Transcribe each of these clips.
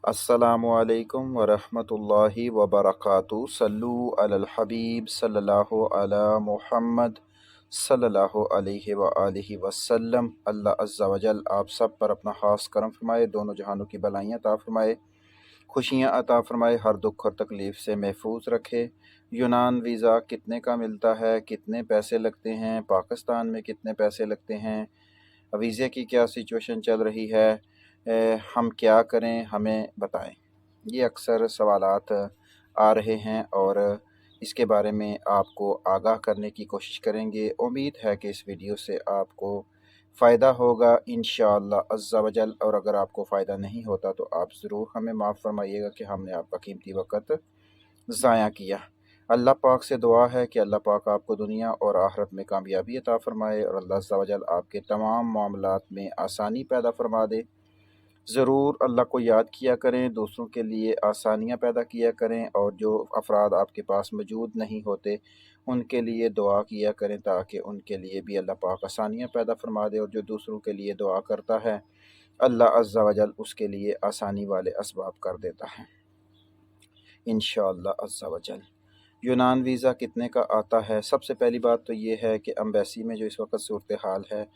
अस्सलामुअलैकुम वरहमतुल्लाहि वबरकातुहू। सल्लु अलल हबीब सल्लल्लाहु अला मुहम्मद सल्लल्लाहु अलैहि व आलिहि वसल्लम। अल्लाह अज़्ज़ा वजल आप सब पर अपना ख़ास करम फरमाए, दोनों जहानों की भलाइयाँ अता फरमाए, खुशियाँ अता फरमाए, हर दुख और तकलीफ़ से महफूज रखे। यूनान वीज़ा कितने का मिलता है, कितने पैसे लगते हैं, पाकिस्तान में कितने पैसे लगते हैं, वीज़े की क्या सिचुएशन चल रही है, हम क्या करें, हमें बताएं। ये अक्सर सवालात आ रहे हैं और इसके बारे में आपको आगाह करने की कोशिश करेंगे। उम्मीद है कि इस वीडियो से आपको फ़ायदा होगा इंशाअल्लाह अज़्ज़ा वजल। और अगर आपको फ़ायदा नहीं होता तो आप ज़रूर हमें माफ़ फरमाइएगा कि हमने आपका कीमती वक़्त ज़ाया किया। अल्लाह पाक से दुआ है कि अल्लाह पाक आपको दुनिया और आखिरत में कामयाबी अता फ़रमाए और अल्लाह अज़्ज़ा वजल आपके तमाम मामलात में आसानी पैदा फ़रमा दे। ज़रूर अल्लाह को याद किया करें, दूसरों के लिए आसानियाँ पैदा किया करें, और जो अफराद आपके पास मौजूद नहीं होते उनके लिए दुआ किया करें ताकि उनके लिए भी अल्लाह पाक आसानियाँ पैदा फ़रमा दे। और जो दूसरों के लिए दुआ करता है अल्लाह अज़्ज़ा वजल उसके लिए आसानी वाले असबाब कर देता है इंशाअल्लाह अज़्ज़ा वजल। यूनान वीज़ा कितने का आता है? सबसे पहली बात तो ये है कि एम्बेसी में जो इस वक्त सूरत हाल है,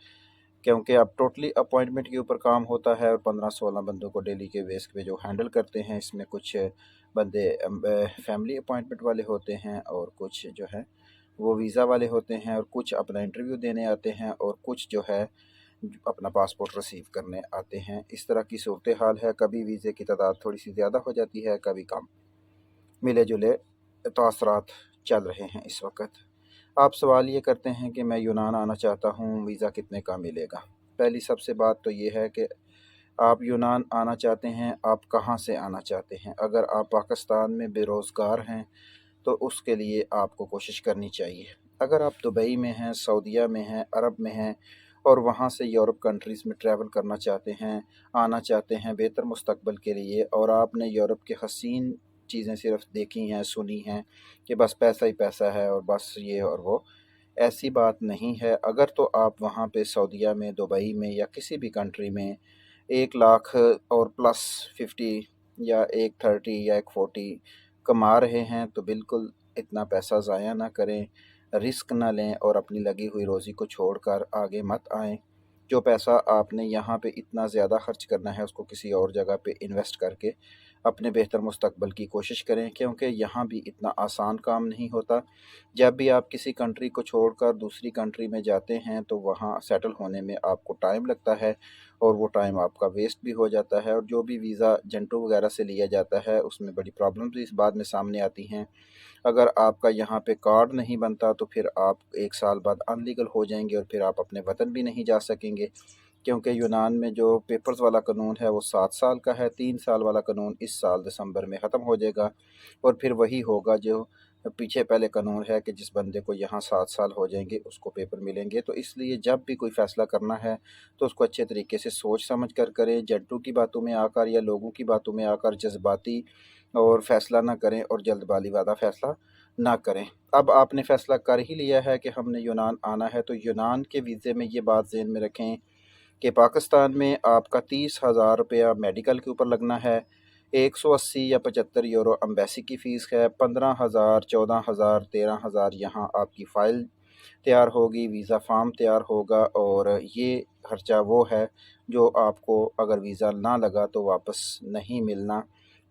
क्योंकि अब टोटली अपॉइंटमेंट के ऊपर काम होता है और 15-16 बंदों को डेली के बेस पे जो हैंडल करते हैं, इसमें कुछ बंदे फैमिली अपॉइंटमेंट वाले होते हैं और कुछ जो है वो वीज़ा वाले होते हैं, और कुछ अपना इंटरव्यू देने आते हैं और कुछ जो है अपना पासपोर्ट रिसीव करने आते हैं। इस तरह की सूरत हाल है। कभी वीज़े की तादाद थोड़ी सी ज़्यादा हो जाती है, कभी कम, मिले जुले तासरात चल रहे हैं इस वक्त। आप सवाल ये करते हैं कि मैं यूनान आना चाहता हूँ, वीज़ा कितने का मिलेगा। पहली सबसे बात तो ये है कि आप यूनान आना चाहते हैं, आप कहाँ से आना चाहते हैं। अगर आप पाकिस्तान में बेरोज़गार हैं तो उसके लिए आपको कोशिश करनी चाहिए। अगर आप दुबई में हैं, सऊदीया में हैं, अरब में हैं और वहाँ से यूरोप कंट्रीज़ में ट्रैवल करना चाहते हैं, आना चाहते हैं बेहतर मुस्तकबिल के लिए, और आपने यूरोप के हसीन चीज़ें सिर्फ देखी हैं, सुनी हैं कि बस पैसा ही पैसा है और बस ये और वो, ऐसी बात नहीं है। अगर तो आप वहाँ पे सऊदीया में, दुबई में या किसी भी कंट्री में 1 लाख और प्लस 50 या 130 या 140 कमा रहे हैं तो बिल्कुल इतना पैसा ज़ाया ना करें, रिस्क ना लें और अपनी लगी हुई रोज़ी को छोड़कर आगे मत आएं। जो पैसा आपने यहाँ पे इतना ज़्यादा खर्च करना है उसको किसी और जगह पे इन्वेस्ट करके अपने बेहतर मुस्तकबिल की कोशिश करें, क्योंकि यहाँ भी इतना आसान काम नहीं होता। जब भी आप किसी कंट्री को छोड़कर दूसरी कंट्री में जाते हैं तो वहाँ सेटल होने में आपको टाइम लगता है और वो टाइम आपका वेस्ट भी हो जाता है। और जो भी वीज़ा जंटू वगैरह से लिया जाता है उसमें बड़ी प्रॉब्लम्स भी इस बाद में सामने आती हैं। अगर आपका यहाँ पे कार्ड नहीं बनता तो फिर आप 1 साल बाद अनलीगल हो जाएंगे और फिर आप अपने वतन भी नहीं जा सकेंगे, क्योंकि यूनान में जो पेपर्स वाला कानून है वो 7 साल का है। 3 साल वाला कानून इस साल दिसंबर में ख़त्म हो जाएगा और फिर वही होगा जो पीछे पहले कानून है कि जिस बंदे को यहाँ 7 साल हो जाएंगे उसको पेपर मिलेंगे। तो इसलिए जब भी कोई फ़ैसला करना है तो उसको अच्छे तरीके से सोच समझ कर करें। जट्टू की बातों में आकर या लोगों की बातों में आकर जज्बाती और फ़ैसला ना करें और जल्दबाजी वाला फ़ैसला ना करें। अब आपने फ़ैसला कर ही लिया है कि हमने यूनान आना है, तो यूनान के वीज़े में ये बात ज़हन में रखें कि पाकिस्तान में आपका 30,000 रुपया मेडिकल के ऊपर लगना है, 180 या 75 यूरो एम्बेसी की फ़ीस है, 15,000, 14,000, 13,000 यहाँ आपकी फ़ाइल तैयार होगी, वीज़ा फ़ार्म तैयार होगा, और ये खर्चा वो है जो आपको अगर वीज़ा ना लगा तो वापस नहीं मिलना।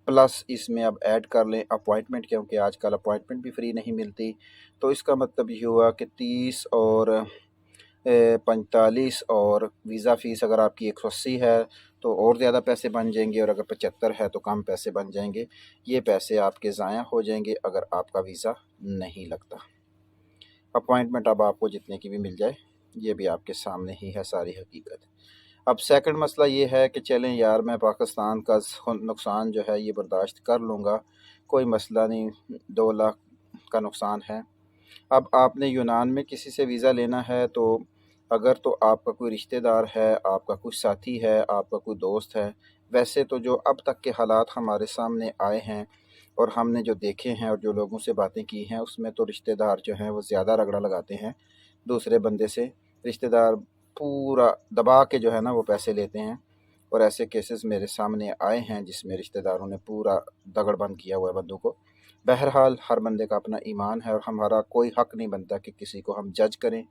प्लस इसमें अब ऐड कर लें अपॉइंटमेंट, क्योंकि आजकल अपॉइंटमेंट भी फ्री नहीं मिलती। तो इसका मतलब ये हुआ कि 30 और 45 और वीज़ा फ़ीस अगर आपकी 180 है तो और ज़्यादा पैसे बन जाएंगे, और अगर 75 है तो कम पैसे बन जाएंगे। ये पैसे आपके ज़ाया हो जाएंगे अगर आपका वीज़ा नहीं लगता। अपॉइंटमेंट अब आपको जितने की भी मिल जाए, ये भी आपके सामने ही है सारी हकीकत। अब सेकंड मसला ये है कि चलें यार, मैं पाकिस्तान का नुकसान जो है ये बर्दाश्त कर लूँगा, कोई मसला नहीं, 2 लाख का नुकसान है। अब आपने यूनान में किसी से वीज़ा लेना है तो अगर तो आपका कोई रिश्तेदार है, आपका कोई साथी है, आपका कोई दोस्त है, वैसे तो जो अब तक के हालात हमारे सामने आए हैं और हमने जो देखे हैं और जो लोगों से बातें की हैं उसमें तो रिश्तेदार जो हैं वो ज़्यादा रगड़ा लगाते हैं दूसरे बंदे से। रिश्तेदार पूरा दबा के जो है ना वो पैसे लेते हैं اور ایسے کیسز میرے سامنے آئے ہیں جس میں رشتہ داروں نے پورا دگڑ بند کیا ہوا ہے بندوں کو۔ بہرحال ہر بندے کا اپنا ایمان ہے، اور ہمارا کوئی حق نہیں بنتا کہ کسی کو ہم جج کریں،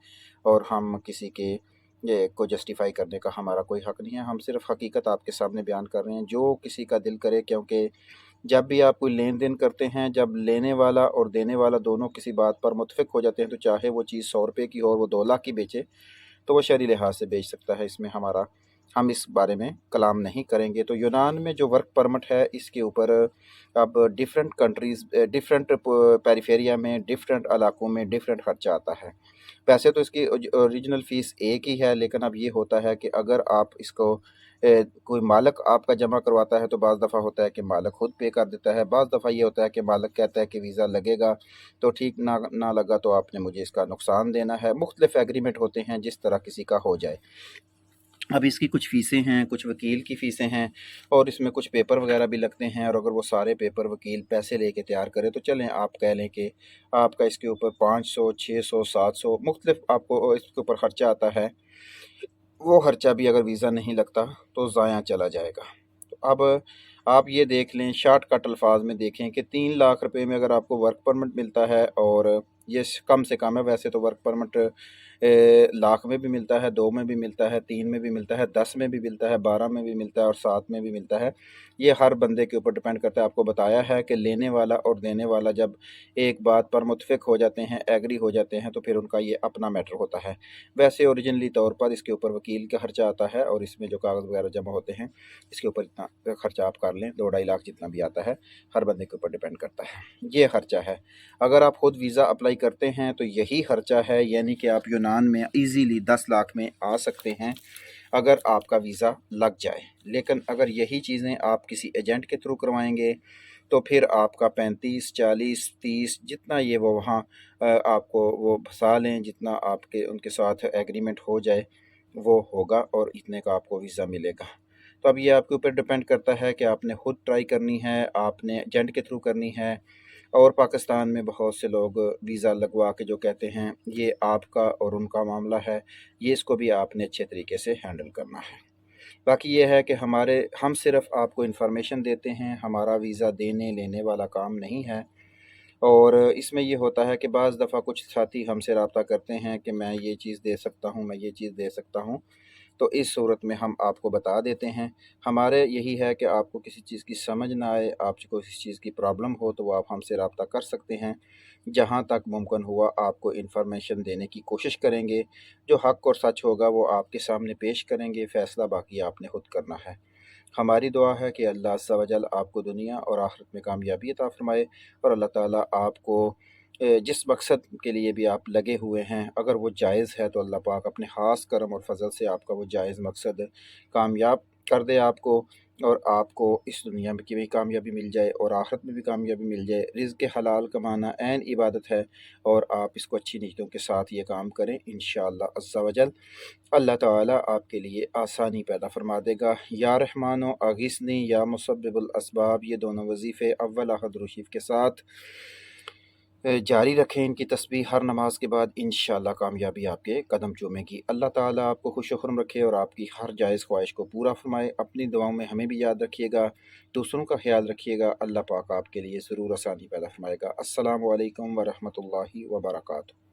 اور ہم کسی کے یہ کو جسٹیفائی کرنے کا ہمارا کوئی حق نہیں ہے۔ ہم صرف حقیقت آپ کے سامنے بیان کر رہے ہیں، جو کسی کا دل کرے، کیونکہ جب بھی آپ کوئی لین دین کرتے ہیں، جب لینے والا اور دینے والا دونوں کسی بات پر متفق ہو جاتے ہیں، تو چاہے وہ چیز 100 روپے کی ہو اور وہ 2 لاکھ کی بیچے، تو وہ شرعی لحاظ سے بیچ سکتا ہے۔ اس میں ہم اس بارے میں کلام نہیں کریں گے۔ تو یونان میں جو ورک پرمٹ ہے، اس کے اوپر اب ڈیفرنٹ کنٹریز، ڈیفرنٹ پیریفیریا میں، ڈیفرنٹ علاقوں میں ڈیفرنٹ خرچہ آتا ہے۔ ویسے تو اس کی اوریجنل فیس ایک ہی ہے، لیکن اب یہ ہوتا ہے کہ اگر آپ اس کو کوئی مالک آپ کا جمع کرواتا ہے تو بعض دفعہ ہوتا ہے کہ مالک خود پے کر دیتا ہے، بعض دفعہ یہ ہوتا ہے کہ مالک کہتا ہے کہ ویزا لگے گا، تو ٹھیک نہ لگا تو آپ نے مجھے اس کا نقصان دینا ہے۔ مختلف ایگریمنٹ ہوتے ہیں جس طرح کسی کا ہو جائے۔ اب اس کی کچھ فیسیں ہیں، کچھ وکیل کی فیسیں ہیں، اور اس میں کچھ پیپر وغیرہ بھی لگتے ہیں، اور اگر وہ سارے پیپر وکیل پیسے لے کے تیار کرے تو چلیں آپ کہہ لیں کہ آپ کا اس کے اوپر 500، 600، 700 مختلف آپ کو اس کے اوپر خرچہ آتا ہے۔ وہ خرچہ بھی اگر ویزا نہیں لگتا تو ضائع چلا جائے گا۔ تو اب آپ یہ دیکھ لیں، شارٹ کٹ الفاظ میں دیکھیں کہ 3 لاکھ روپے میں اگر آپ کو ورک پرمٹ ملتا ہے، اور یہ کم سے کم ہے، ویسے تو ورک پرمٹ لاکھ میں بھی ملتا ہے، 2 میں بھی ملتا ہے، 3 میں بھی ملتا ہے، 10 میں بھی ملتا ہے، 12 میں بھی ملتا ہے، اور 7 میں بھی ملتا ہے۔ یہ ہر بندے کے اوپر ڈپینڈ کرتا ہے۔ آپ کو بتایا ہے کہ لینے والا اور دینے والا جب ایک بات پر متفق ہو جاتے ہیں، ایگری ہو جاتے ہیں، تو پھر ان کا یہ اپنا میٹر ہوتا ہے۔ ویسے اوریجنلی طور پر اس کے اوپر وکیل کا خرچہ آتا ہے، اور اس میں جو کاغذ وغیرہ جمع ہوتے ہیں، اس کے اوپر اتنا خرچہ آپ کر لیں، 2-2.5 لاکھ جتنا بھی آتا ہے، ہر بندے کے اوپر ڈپینڈ کرتا ہے۔ یہ خرچہ ہے۔ اگر آپ خود ویزا اپلائی کرتے ہیں تو یہی خرچہ ہے، یعنی کہ آپ یونان میں ایزیلی 10 لاکھ میں آ سکتے ہیں اگر آپ کا ویزا لگ جائے۔ لیکن اگر یہی چیزیں آپ کسی ایجنٹ کے تھرو کروائیں گے تو پھر آپ کا 35، 40، 30 جتنا یہ وہ وہاں آپ کو وہ پھنسا لیں، جتنا آپ کے ان کے ساتھ ایگریمنٹ ہو جائے وہ ہوگا، اور اتنے کا آپ کو ویزا ملے گا۔ تو اب یہ آپ کے اوپر ڈپینڈ کرتا ہے کہ آپ نے خود ٹرائی کرنی ہے، آپ نے ایجنٹ کے تھرو کرنی ہے، اور پاکستان میں بہت سے لوگ ویزا لگوا کے جو کہتے ہیں یہ آپ کا اور ان کا معاملہ ہے، یہ اس کو بھی آپ نے اچھے طریقے سے ہینڈل کرنا ہے۔ باقی یہ ہے کہ ہم صرف آپ کو انفارمیشن دیتے ہیں، ہمارا ویزا دینے لینے والا کام نہیں ہے۔ اور اس میں یہ ہوتا ہے کہ بعض دفعہ کچھ ساتھی ہم سے رابطہ کرتے ہیں کہ میں یہ چیز دے سکتا ہوں، میں یہ چیز دے سکتا ہوں، تو اس صورت میں ہم آپ کو بتا دیتے ہیں۔ ہمارے یہی ہے کہ آپ کو کسی چیز کی سمجھ نہ آئے، آپ کو کسی چیز کی پرابلم ہو، تو وہ آپ ہم سے رابطہ کر سکتے ہیں۔ جہاں تک ممکن ہوا آپ کو انفارمیشن دینے کی کوشش کریں گے، جو حق اور سچ ہوگا وہ آپ کے سامنے پیش کریں گے، فیصلہ باقی آپ نے خود کرنا ہے۔ ہماری دعا ہے کہ اللہ عز و جل آپ کو دنیا اور آخرت میں کامیابی عطا فرمائے، اور اللہ تعالیٰ آپ کو جس مقصد کے لیے بھی آپ لگے ہوئے ہیں، اگر وہ جائز ہے تو اللہ پاک اپنے خاص کرم اور فضل سے آپ کا وہ جائز مقصد کامیاب کر دے آپ کو، اور آپ کو اس دنیا میں کی بھی کامیابی مل جائے اور آخرت میں بھی کامیابی مل جائے۔ رزق حلال کمانا عین عبادت ہے، اور آپ اس کو اچھی نیتوں کے ساتھ یہ کام کریں، انشاءاللہ عز و جل اللہ تعالیٰ آپ کے لیے آسانی پیدا فرما دے گا۔ یا رحمان و اغیثنی یا مسبب الاسباب، یہ دونوں وظیفے اول احد روشیف کے ساتھ جاری رکھیں۔ ان کی تسبیح ہر نماز کے بعد انشاءاللہ کامیابی آپ کے قدم چومے گی۔ اللہ تعالیٰ آپ کو خوش و خرم رکھے اور آپ کی ہر جائز خواہش کو پورا فرمائے۔ اپنی دعاؤں میں ہمیں بھی یاد رکھیے گا، دوسروں کا خیال رکھیے گا۔ اللہ پاک آپ کے لیے ضرور آسانی پیدا فرمائے گا۔ السلام علیکم ورحمۃ اللہ وبرکاتہ۔